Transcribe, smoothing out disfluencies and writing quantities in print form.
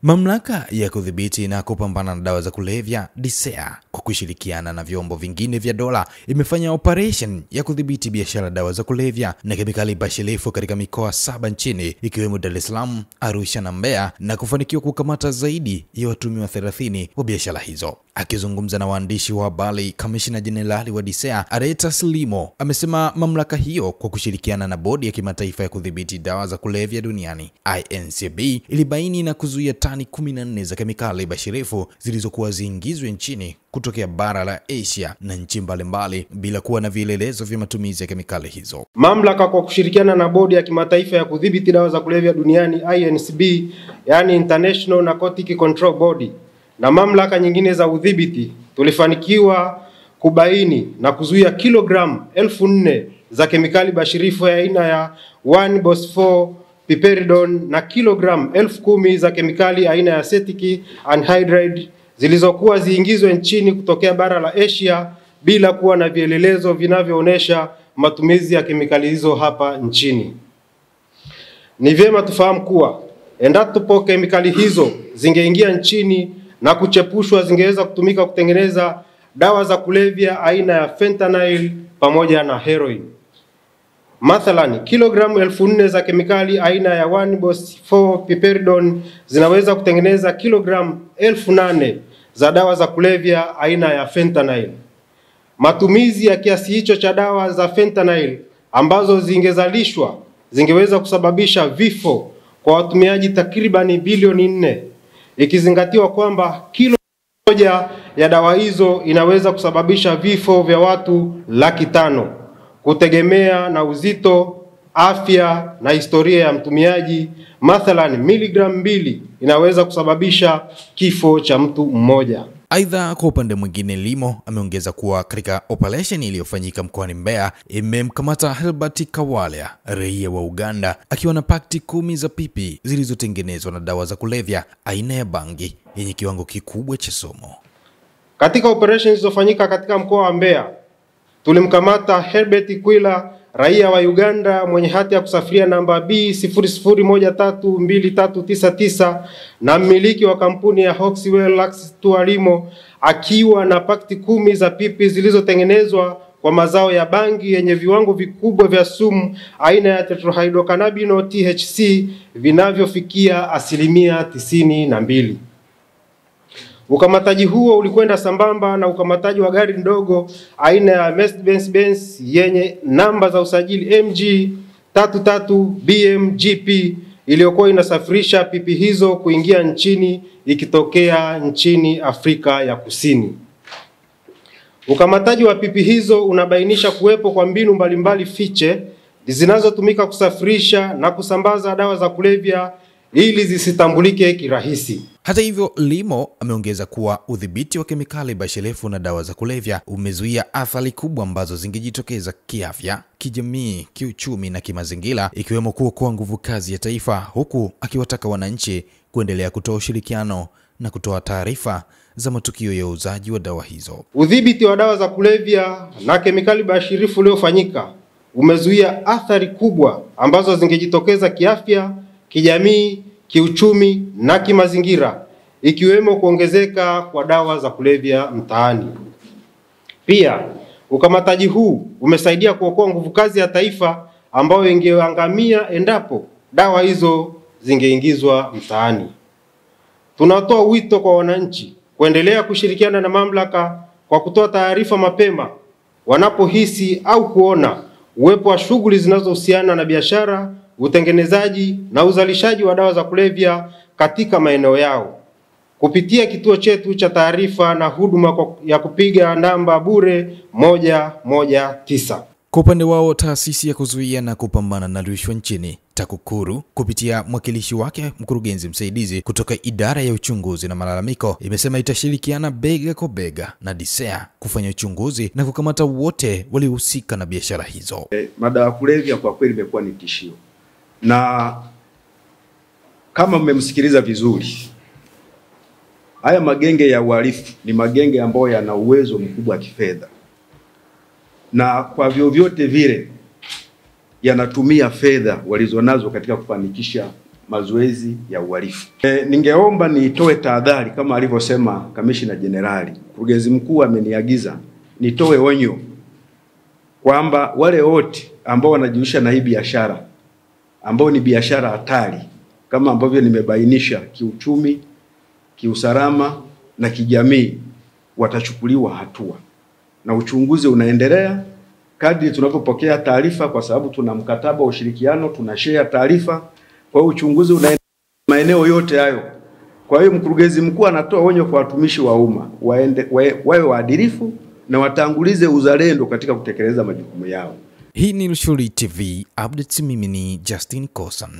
Mamlaka ya kudhibiti na kupambana na dawa za kulevya DCEA kwa kushirikiana na vyombo vingine vya dola imefanya operation ya kudhibiti biashara dawa za kulevya na kemikali bashirifu katika mikoa 7 nchini ikiwemo Dar es Salaam, Arusha na Mbeya na kufanikiwa kukamata zaidi ya watuhumiwa 30 wa biashara hizo. Akizungumza na waandishi wa habari, Kamishna Jenerali wa DCEA Aretas Limo amesema mamlaka hiyo kwa kushirikiana na Bodi ya Kimataifa ya Kudhibiti Dawa za Kulevya Duniani INCB ilibaini na kuzuia tani 14 za kemikali bashirifu zilizokuwa ziingizwe nchini kutokea bara la Asia na nchi mbalimbali bila kuwa na vielelezo vya matumizi ya kemikali hizo. Mamlaka kwa kushirikiana na Bodi ya Kimataifa ya Kudhibiti Dawa za Kulevya Duniani INCB, yani International Narcotic Control Body, na mamlaka nyingine za udhibiti tulifanikiwa kubaini na kuzuia kilogramu 1000 za kemikali bashirifu ya aina ya 1-Bos-4-Piperidone na kilogramu 10,000 za kemikali aina ya acetic anhydride zilizokuwa ziingizwe nchini kutokea bara la Asia bila kuwa na vielelezo vinavyoonyesha matumizi ya kemikali hizo hapa nchini. Ni vyema tufahamu kuwa endapo kemikali hizo zingeingia nchini na kuchepushwa, zingeweza kutumika kutengeneza dawa za kulevya aina ya fentanyl pamoja na heroin. Mathalan, kilogramu 1000 za kemikali aina ya 1-Bos-4-Piperidone zinaweza kutengeneza kilogramu 8,000 za dawa za kulevya aina ya fentanyl. Matumizi ya kiasi hicho cha dawa za fentanyl ambazo zingezalishwa zingeweza kusababisha vifo kwa watumiaji takribani bilioni 4, ikizingatiwa kwamba kilo moja ya dawa hizo inaweza kusababisha vifo vya watu 500,000 kutegemea na uzito, afya na historia ya mtumiaji. Mathalan, miligramu 2 inaweza kusababisha kifo cha mtu mmoja. Aidha, kwa upande mwingine, Limo ameongeza kuwa katika operation iliyofanyika mkoani Mbeya imemkamata Herbert Kawalya, raia wa Uganda, akiwa na pakti 10 za pipi zilizotengenezwa na dawa za kulevya aina ya bangi yenye kiwango kikubwa cha sumu. Katika operation zilizofanyika katika mkoa wa Mbeya, tulimkamata Herbert Kwila, raia wa Uganda mwenye hati ya kusafiria namba B00132399 na mmiliki wa kampuni ya Hoxwell Lux Tualimo, akiwa na pakti 10 za pipi zilizotengenezwa kwa mazao ya bangi yenye viwango vikubwa vya sumu aina ya tetrahydrocannabinol THC vinavyofikia 92%. Ukamataji huo ulikwenda sambamba na ukamataji wa gari ndogo aina ya Mercedes-Benz yenye namba za usajili MG 33 BMGP iliyokuwa inasafirisha pipi hizo kuingia nchini ikitokea nchini Afrika ya Kusini. Ukamataji wa pipi hizo unabainisha kuwepo kwa mbinu mbalimbali fiche zinazotumika kusafirisha na kusambaza dawa za kulevya ili zisitambulike kirahisi. Hata hivyo, Limo ameongeza kuwa udhibiti wa kemikali bashirifu na dawa za kulevya umezuia athari kubwa ambazo zingejitokeza kiafya, kijamii, kiuchumi na kimazingira, ikiwemo kuokoa nguvu kazi ya taifa, huku akiwataka wananchi kuendelea kutoa ushirikiano na kutoa taarifa za matukio ya uuzaji wa dawa hizo. Udhibiti wa dawa za kulevya na kemikali bashirifu uliofanyika umezuia athari kubwa ambazo zingejitokeza kiafya, kijamii, kiuchumi na kimazingira, ikiwemo kuongezeka kwa dawa za kulevya mtaani. Pia, ukamataji huu umesaidia kuokoa nguvu kazi ya taifa ambayo ingeangamia endapo dawa hizo zingeingizwa mtaani. Tunatoa wito kwa wananchi kuendelea kushirikiana na mamlaka kwa kutoa taarifa mapema wanapohisi au kuona uwepo wa shughuli zinazohusiana na biashara, utengenezaji na uzalishaji wa dawa za kulevya katika maeneo yao kupitia kituo chetu cha taarifa na huduma ya kupiga namba bure 119. Kwa upande wao, taasisi ya kuzuia na kupambana na rushwa nchini TAKUKURU kupitia mwakilishi wake mkurugenzi msaidizi kutoka idara ya uchunguzi na malalamiko imesema itashirikiana bega kwa bega na DCEA kufanya uchunguzi na kukamata wote waliohusika na biashara hizo. Madawa ya kulevya kwa kweli imekuwa ni tishio, na kama mmemsikiliza vizuri, haya magenge ya uhalifu ni magenge ambayo yana uwezo mkubwa wa kifedha, na kwa vyovyote vile yanatumia fedha walizonazo katika kufanikisha mazoezi ya uhalifu. Ningeomba nitoe tahadhari kama alivyosema Kamishna Jenerali. Mkurugenzi mkuu ameniagiza nitoe onyo kwamba wale wote ambao wanajihusisha na hii biashara, ambao ni biashara hatari kama ambavyo nimebainisha, kiuchumi, kiusalama na kijamii, watachukuliwa hatua, na uchunguzi unaendelea kadri tunapopokea taarifa, kwa sababu tuna mkataba wa ushirikiano, tunashare taarifa. Kwa hiyo uchunguzi unaendelea maeneo yote hayo. Kwa hiyo mkurugenzi mkuu anatoa onyo kwa watumishi wa umma wawe waadilifu na watangulize uzalendo katika kutekeleza majukumu yao. Hii ni Lushauri TV Updates. Mimi ni Justin Kosan.